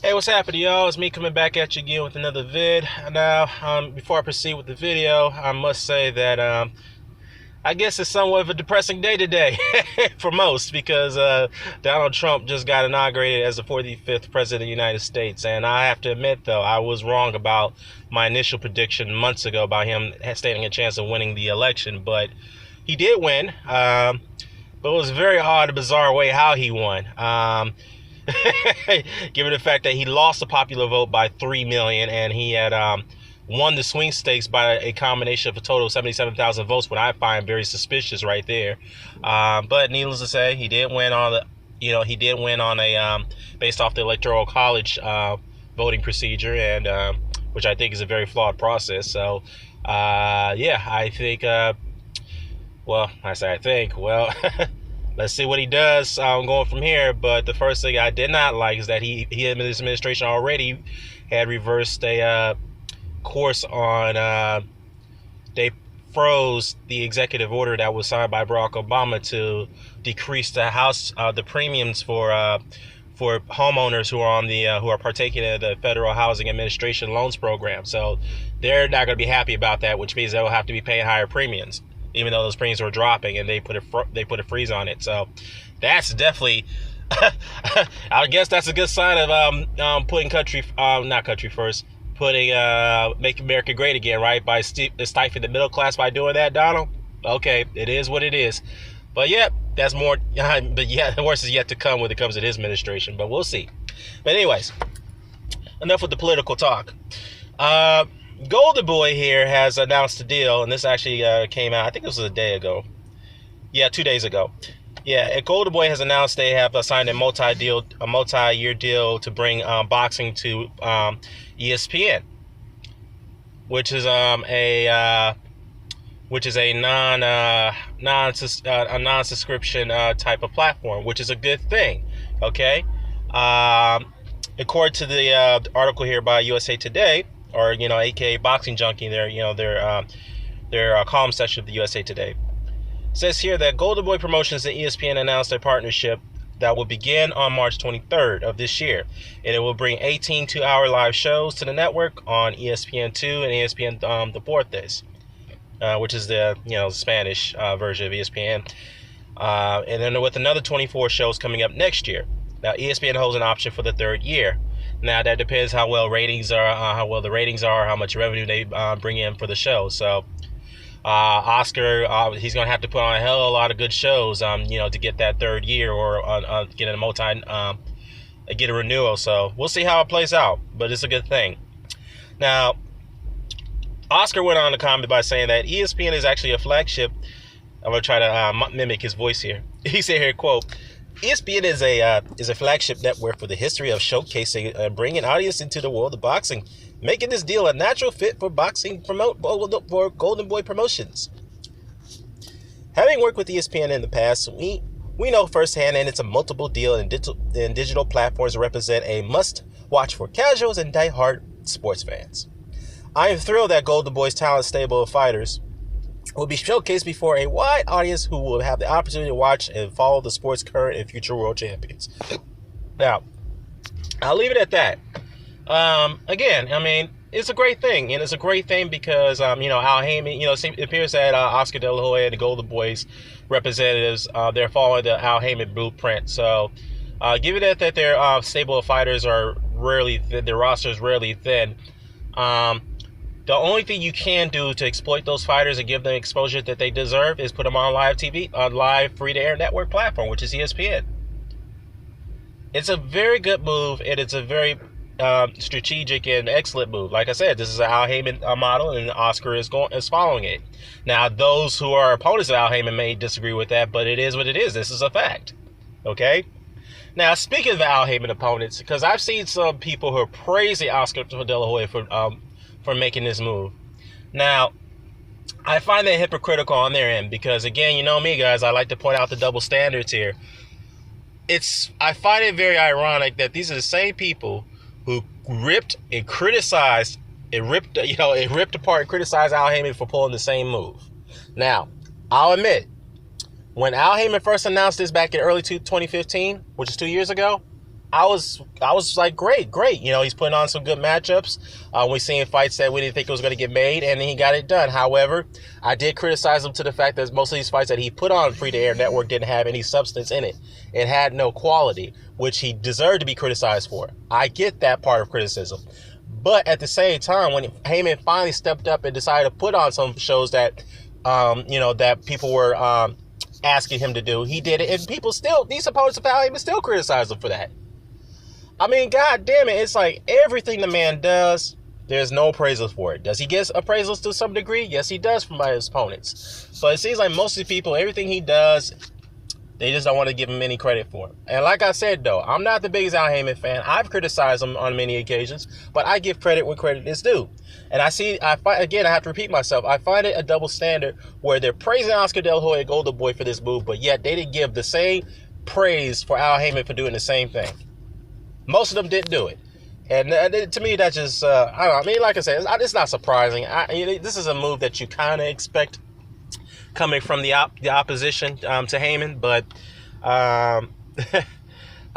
Hey, what's happening, y'all? It's me coming back at you again with another vid. Now, before I proceed with the video, I must say that I guess it's somewhat of a depressing day today for most because Donald Trump just got inaugurated as the 45th president of the United States. And I have to admit, though, I was wrong about my initial prediction months ago about him standing a chance of winning the election. But he did win. But it was a very odd, bizarre way how he won. Given the fact that he lost the popular vote by 3 million and he had won the swing stakes by a combination of a total of 77,000 votes, what I find very suspicious right there. But needless to say, he did win on a based off the Electoral College voting procedure, and which I think is a very flawed process. So yeah, I think let's see what he does going from here. But the first thing I did not like is that he and his administration already had reversed a course on they froze the executive order that was signed by Barack Obama to decrease the premiums for homeowners who are who are partaking in the Federal Housing Administration loans program. So they're not going to be happy about that, which means they'll have to be paying higher premiums, even though those premiums were dropping, and they put a freeze on it. So that's definitely I guess that's a good sign of putting make America great again, right? By stifling the middle class by doing that, Donald. Okay, it is what it is. But yeah, that's more. But yeah, the worst is yet to come when it comes to his administration. But we'll see. But anyways, enough with the political talk. Golden Boy here has announced a deal, and this actually came out, I think it was a day ago. Yeah, 2 days ago. Yeah, and Golden Boy has announced they have signed a multi-year deal to bring boxing to ESPN, which is a non-subscription type of platform, which is a good thing. Okay, according to the article here by USA Today, or aka Boxing Junkie, their column section of the USA Today, says here that Golden Boy Promotions and ESPN announced a partnership that will begin on March 23rd of this year, and it will bring 18 two-hour live shows to the network on ESPN2 and ESPN Deportes, which is the Spanish version of ESPN, and then with another 24 shows coming up next year. Now ESPN holds an option for the third year. Now that depends how well the ratings are, how much revenue they bring in for the show. So Oscar, he's gonna have to put on a hell of a lot of good shows, to get that third year, or get a renewal. So we'll see how it plays out, but it's a good thing. Now, Oscar went on to comment by saying that ESPN is actually a flagship. I'm gonna try to mimic his voice here. He said here, quote, ESPN is a flagship network for the history of showcasing and bringing audience into the world of boxing, making this deal a natural fit for for Golden Boy Promotions. Having worked with ESPN in the past, we know firsthand, and it's a multiple deal, and digital platforms represent a must-watch for casuals and die-hard sports fans. I am thrilled that Golden Boy's talent stable of fighters will be showcased before a wide audience who will have the opportunity to watch and follow the sport's current and future world champions. Now, I'll leave it at that. Again, I mean, it's a great thing, and it's a great thing because Al Heyman, it appears that Oscar De La Hoya and the Golden Boys representatives, they're following the Al Heyman blueprint. So, given that their stable of fighters are rarely thin, their roster is rarely thin, the only thing you can do to exploit those fighters and give them exposure that they deserve is put them on live TV, on live free-to-air network platform, which is ESPN. It's a very good move, and it's a very strategic and excellent move. Like I said, this is an Al Heyman model, and Oscar is following it. Now, those who are opponents of Al Heyman may disagree with that, but it is what it is. This is a fact. Okay? Now, speaking of Al Heyman opponents, because I've seen some people who are praising Oscar De La Hoya for making this move. Now, I find that hypocritical on their end because, again, you know me, guys, I like to point out the double standards here. I find it very ironic that these are the same people who ripped and criticized, ripped apart and criticized Al Heyman for pulling the same move. Now, I'll admit, when Al Heyman first announced this back in early 2015, which is 2 years ago, I was like, great. You know, he's putting on some good matchups. We seen fights that we didn't think was going to get made, and he got it done. However, I did criticize him to the fact that most of these fights that he put on free-to-air network didn't have any substance in it. It had no quality, which he deserved to be criticized for. I get that part of criticism. But at the same time, when Heyman finally stepped up and decided to put on some shows that, you know, that people were asking him to do, he did it. And people still, these opponents of Al Heyman still criticize him for that. I mean, god damn it, it's like everything the man does, there's no appraisals for it. Does he get appraisals to some degree? Yes, he does from his opponents. But it seems like most of the people, everything he does, they just don't want to give him any credit for it. And like I said, though, I'm not the biggest Al Heyman fan. I've criticized him on many occasions, but I give credit where credit is due. And I have to repeat myself, I find it a double standard where they're praising Oscar De La Hoya Golden Boy for this move, but yet they didn't give the same praise for Al Heyman for doing the same thing. Most of them didn't do it. And to me, that's just, I don't know. I mean, like I said, it's not surprising. This is a move that you kind of expect coming from the opposition to Heyman. But, I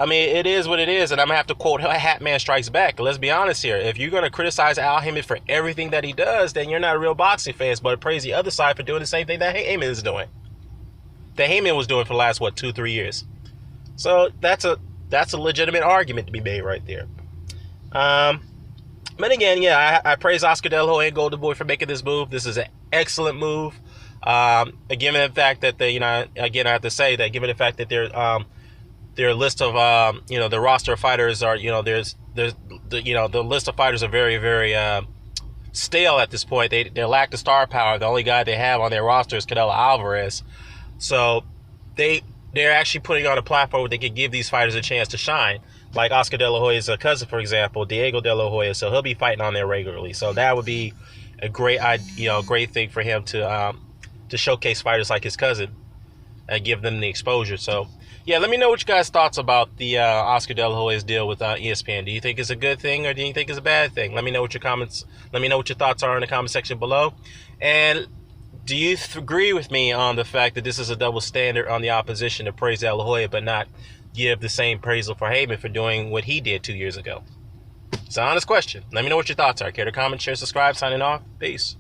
mean, it is what it is. And I'm going to have to quote Hatman Strikes Back. Let's be honest here. If you're going to criticize Al Heyman for everything that he does, then you're not a real boxing fan, but praise the other side for doing the same thing that Heyman is doing. That Heyman was doing for the last, 2-3 years. So that's a legitimate argument to be made right there. But again, yeah, I praise Oscar De La Hoya and Golden Boy for making this move. This is an excellent move. Given the fact that they, again, I have to say that given the fact that their list of, the roster of fighters are, the list of fighters are very, very stale at this point. They lack the star power. The only guy they have on their roster is Canelo Alvarez. So they're actually putting on a platform where they can give these fighters a chance to shine. Like Oscar De La Hoya's cousin, for example, Diego De La Hoya. So he'll be fighting on there regularly. So that would be a great thing for him to showcase fighters like his cousin and give them the exposure. So yeah, let me know what you guys' thoughts about the Oscar De La Hoya's deal with ESPN. Do you think it's a good thing or do you think it's a bad thing? Let me know what your comments. Let me know what your thoughts are in the comment section below. And do you agree with me on the fact that this is a double standard on the opposition to praise De La Hoya but not give the same praisal for Heyman for doing what he did 2 years ago? It's an honest question. Let me know what your thoughts are. Care to comment, share, subscribe. Signing off. Peace.